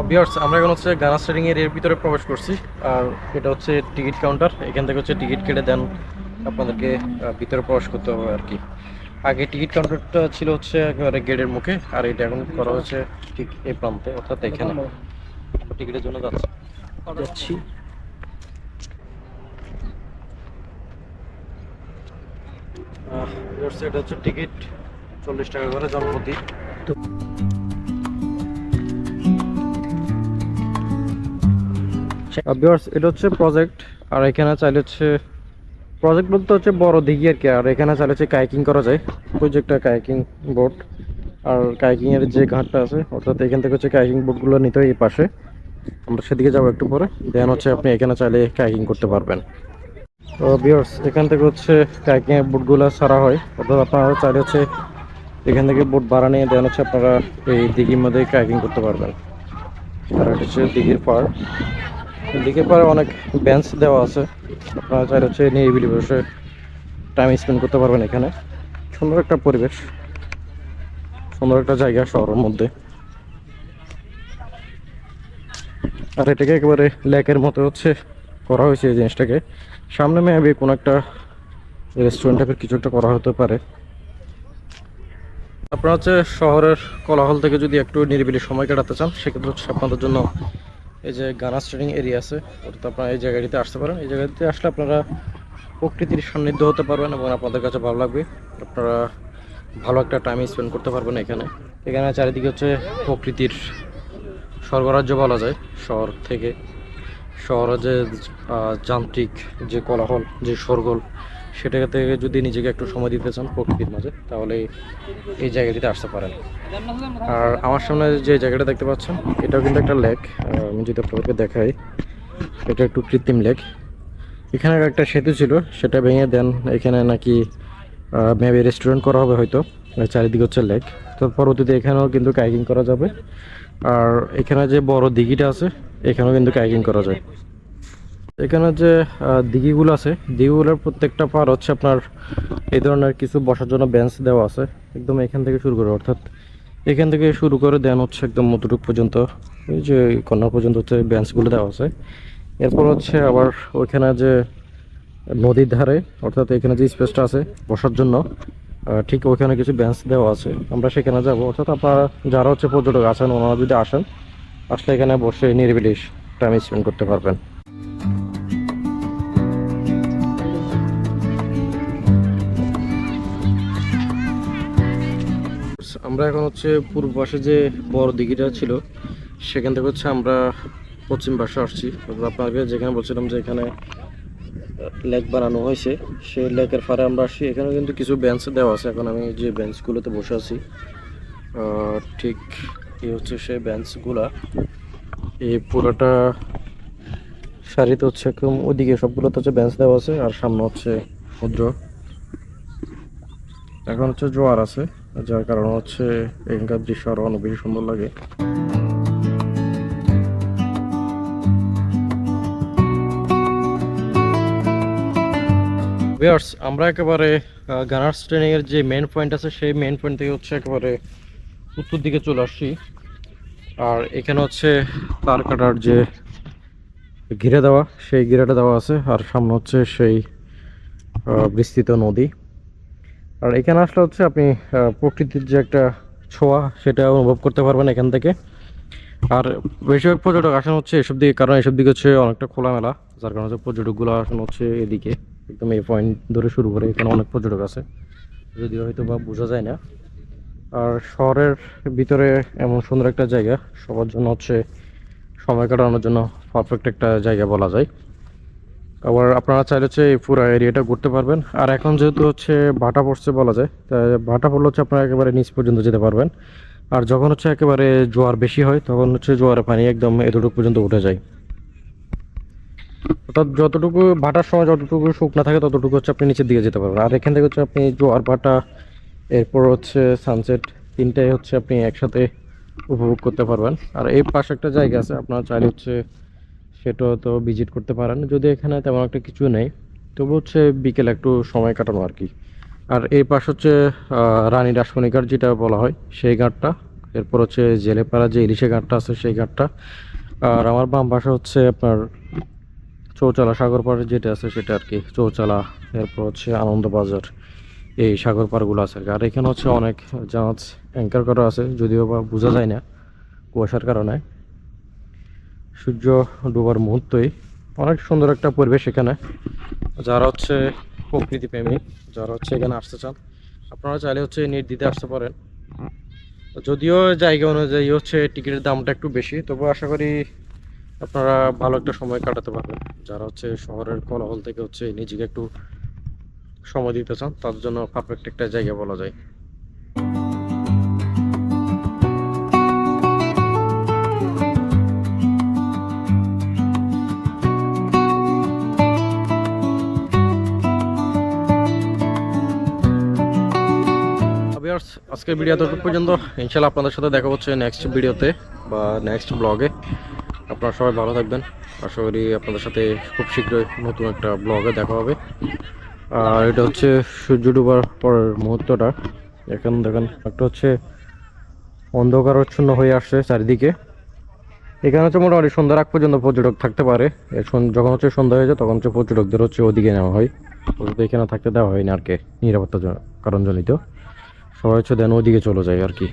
Viewers, আমরা এখন হচ্ছে গানা স্টেডিং এর ভিতরে প্রবেশ করছি। আর এটা হচ্ছে টিকিট কাউন্টার। এখান থেকে হচ্ছে টিকিট কেটে দেন আপনাদেরকে ভিতরে প্রবেশ করতে হবে আর কি। আগে টিকিট কাউন্টারটা ছিল হচ্ছে একেবারে গেটের মুখে, আর এটা এখন করা হচ্ছে ঠিক এই প্রান্তে, অর্থাৎ এখানে টিকিটের জন্য যাচ্ছি। ভিউয়ার্স, এটা হচ্ছে টিকিট 40 টাকা করে জনপ্রতি। ভিউয়ার্স, এটা হচ্ছে প্রজেক্ট। আর এখানে চাইলে হচ্ছে প্রজেক্ট বলতে হচ্ছে বড় দিঘি আর কি। আর এখানে চাইলে হচ্ছে কায়াকিং করা যায়। ওই যে একটা কায়াকিং বোট, আর কায়াকিং এর যে ঘাটটা আছে, অর্থাৎ এখান থেকে হচ্ছে কায়াকিং বোটগুলো নিতে হয় এই পাশে। আমরা সেদিকে যাবো একটু পরে। দেন হচ্ছে আপনি এখানে চাইলে কায়াকিং করতে পারবেন। তো ভিউয়ার্স, এখান থেকে হচ্ছে কায়াকিং এর বোটগুলো ছাড়া হয়, অর্থাৎ আপনারা চাইলে হচ্ছে এখান থেকে বোট ভাড়া নিয়ে দেন হচ্ছে আপনারা এই দিঘির মধ্যে কায়াকিং করতে পারবেন। আর এটা হচ্ছে দিঘির পাড়। দিঘির পাড়ে অনেক বেঞ্চ দেওয়া আছে, আপনারা চাইলে হচ্ছে নিরিবিলি বসে টাইম স্পেন্ড করতে পারবেন এখানে। সুন্দর একটা পরিবেশ, সুন্দর একটা জায়গা শহরের মধ্যে। আর এটাকে একেবারে লেকের মতো হচ্ছে করা হয়েছে এই জিনিসটাকে। সামনে মেবি কোনো একটা রেস্টুরেন্ট টাইপের কিছু একটা করা হতে পারে। আপনারা হচ্ছে শহরের কোলাহল থেকে যদি একটু নিরিবিলি সময় কাটাতে চান, সেক্ষেত্রে হচ্ছে আপনাদের জন্য এই যে গানা স্টেডিং এরিয়া আছে, ওটাতে আপনারা এই জায়গাটিতে আসতে পারেন। এই জায়গাটিতে আসলে আপনারা প্রকৃতির সান্নিধ্য হতে পারবেন এবং আপনাদের কাছে ভালো লাগবে। আপনারা ভালো একটা টাইম স্পেন্ড করতে পারবেন এখানে। এখানে চারিদিকে হচ্ছে প্রকৃতির স্বর্গরাজ্য বলা যায়। শহর থেকে শহরে যে যান্ত্রিক যে কোলাহল, যে শোরগোল, সেটা থেকে যদি নিজেকে একটু সময় দিতে চান প্রকৃতির মাঝে, তাহলে এই জায়গাটিতে আসতে পারেন। আর আমার সামনে যে জায়গাটা দেখতে পাচ্ছেন, এটাও কিন্তু একটা লেক। আমি যদি আপনাদেরকে দেখাই, এটা একটু কৃত্রিম লেক। এখানে একটা সেতু ছিল, সেটা ভেঙে দেন এখানে নাকি মেবি রেস্টুরেন্ট করা হবে হয়তো। চারিদিকে হচ্ছে লেক। তো পরবর্তীতে এখানেও কিন্তু কাইকিং করা যাবে। আর এখানে যে বড় দিঘিটা আছে, এখানেও কিন্তু কাইকিং করা যায়। এখানে যে দিঘিগুলো আছে, দিঘিগুলোর প্রত্যেকটা পার হচ্ছে আপনার এই ধরনের কিছু বসার জন্য বেঞ্চ দেওয়া আছে। একদম এখান থেকে শুরু করে, অর্থাৎ এখান থেকে শুরু করে দেন হচ্ছে একদম মতটুক পর্যন্ত, এই যে কর্নার পর্যন্ত হচ্ছে বেঞ্চগুলো দেওয়া আছে। এরপর হচ্ছে আবার ওইখানে যে নদীর ধারে, অর্থাৎ এখানে যে স্পেসটা আছে বসার জন্য, ঠিক ওইখানে কিছু বেঞ্চ দেওয়া আছে। আমরা সেখানে যাব, অর্থাৎ আপনারা যারা হচ্ছে পর্যটক আছেন, ওনারা যদি আসেন, আসলে এখানে বসে নিরিবিলি টাইম স্পেন্ড করতে পারবেন। আমরা এখন হচ্ছে পূর্ব পাশে যে বড় দিঘিটা ছিল, সেখান থেকে হচ্ছে আমরা পশ্চিম পাশে আসছি। আপনাকে যেখানে বলছিলাম যে এখানে লেক বানানো হয়েছে, সেই লেকের পাড়ে আমরা আসছি। এখানে কিন্তু কিছু বেঞ্চ দেওয়া আছে। এখন আমি যে বেঞ্চগুলোতে বসে আছি, ঠিক এই হচ্ছে সেই বেঞ্চগুলা। এই পুরোটা সারিতে হচ্ছে একদম ওইদিকে সবগুলোতে হচ্ছে বেঞ্চ দেওয়া আছে, আর সামনে হচ্ছে সমুদ্র। এখন হচ্ছে জোয়ার আছে, যার কারণে হচ্ছে এখানকার দৃশ্য আরো অনেক বেশি সুন্দর লাগে। ভিউয়ার্স, আমরা একেবারে গানার্স ট্রেনিং এর যে মেইন পয়েন্ট আছে, সেই মেইন পয়েন্ট থেকে হচ্ছে একেবারে উত্তর দিকে চলে আসছি। আর এখানে হচ্ছে তার কাটার যে ঘিরে দেওয়া, সেই ঘিরেটা দেওয়া আছে। আর সামনে হচ্ছে সেই বিস্তৃত নদী। আর এখানে আসলে হচ্ছে আপনি প্রকৃতির যে একটা ছোঁয়া, সেটা অনুভব করতে পারবেন এখান থেকে। আর বেশিরভাগ পর্যটক আসেন হচ্ছে এসব দিকে, কারণ এসব দিকে হচ্ছে অনেকটা খোলামেলা, যার কারণে হচ্ছে পর্যটকগুলো আসেন হচ্ছে এদিকে। একদম এই পয়েন্ট ধরে শুরু করে এখানে অনেক পর্যটক আছে, যদিও হয়তো বা বোঝা যায় না। আর শহরের ভিতরে এমন সুন্দর একটা জায়গা সবার জন্য হচ্ছে সময় কাটানোর জন্য পারফেক্ট একটা জায়গা বলা যায়। আবার আপনারা চাইলে হচ্ছে এই পুরো এরিয়াটা ঘুরতে পারবেন। আর এখন যেহেতু হচ্ছে ভাটা পড়ছে বলা যায়, তাই ভাটা পড়লে হচ্ছে আপনারা একেবারে নিচ পর্যন্ত যেতে পারবেন। আর যখন হচ্ছে একেবারে জোয়ার বেশি হয়, তখন হচ্ছে জোয়ারের পানি একদম এতটুকু পর্যন্ত উঠে যায়। অর্থাৎ যতটুকু ভাটার সময় যতটুকু শুকনা থাকে, ততটুকু হচ্ছে আপনি নিচের দিকে যেতে পারবেন। আর এখান থেকে হচ্ছে আপনি জোয়ার ভাটা, এরপর হচ্ছে সানসেট, তিনটাই হচ্ছে আপনি একসাথে উপভোগ করতে পারবেন। আর এই পাশে একটা জায়গা আছে, আপনারা চাইলে হচ্ছে সেটাও তো ভিজিট করতে পারেন, যদি এখানে তেমন একটা কিছু নেই, তবু হচ্ছে বিকেলে একটু সময় কাটানো আর কি। আর এই পাশ হচ্ছে রানী রাসমণিকার যেটা বলা হয় সেই ঘাটটা। এরপর হচ্ছে জেলেপাড়া যে ইলিশে ঘাটটা আছে সেই ঘাটটা। আর আমার বাম পাশে হচ্ছে আপনার চৌচালা সাগর পাড় যেটা আছে সেটা আর কি, চৌচালা। এরপর হচ্ছে আনন্দবাজার, এই সাগর পাড়গুলো আছে আর কি। আর এখানে হচ্ছে অনেক জাহাজ অ্যাঙ্কার করা আছে, যদিও বা বোঝা যায় না কুয়াশার কারণে। সূর্য ডোবার মুহূর্তেই অনেক সুন্দর একটা পরিবেশ এখানে। যারা হচ্ছে প্রকৃতি প্রেমী, যারা হচ্ছে এখানে আসতে চান, আপনারা চাইলে হচ্ছে নির্দ্বিধে আসতে পারেন। যদিও জায়গা অনুযায়ী হচ্ছে টিকিটের দামটা একটু বেশি, তবু আশা করি আপনারা ভালো একটা সময় কাটাতে পারবেন। যারা হচ্ছে শহরের কোলাহল থেকে হচ্ছে নিজেকে একটু সময় দিতে চান, তাদের জন্য পারফেক্ট একটা জায়গা বলা যায়। আজকের ভিডিও এতটুকু পর্যন্ত। ইনশাল্লাহ আপনাদের সাথে দেখা হচ্ছে নেক্সট ভিডিওতে বা নেক্সট ব্লগে। আপনারা সবাই ভালো থাকবেন। আশা করি আপনাদের সাথে খুব শীঘ্রই নতুন একটা ব্লগে দেখা হবে। আর এটা হচ্ছে সূর্য ডুবার পরের মুহূর্তটা। এখন দেখেন একটা হচ্ছে অন্ধকারাচ্ছন্ন হয়ে আসছে চারিদিকে। এখানে হচ্ছে মোটামুটি সন্ধ্যার আগ পর্যন্ত পর্যটক থাকতে পারে। যখন হচ্ছে সন্ধ্যা হয়ে যায় তখন হচ্ছে পর্যটকদের হচ্ছে ওদিকে নেওয়া হয়। ওদের এখানে থাকতে দেওয়া হয় না আর কি, নিরাপত্তার কারণ জনিত। সবাই হচ্ছে দেন ওদিকে চলে যায় আর কি।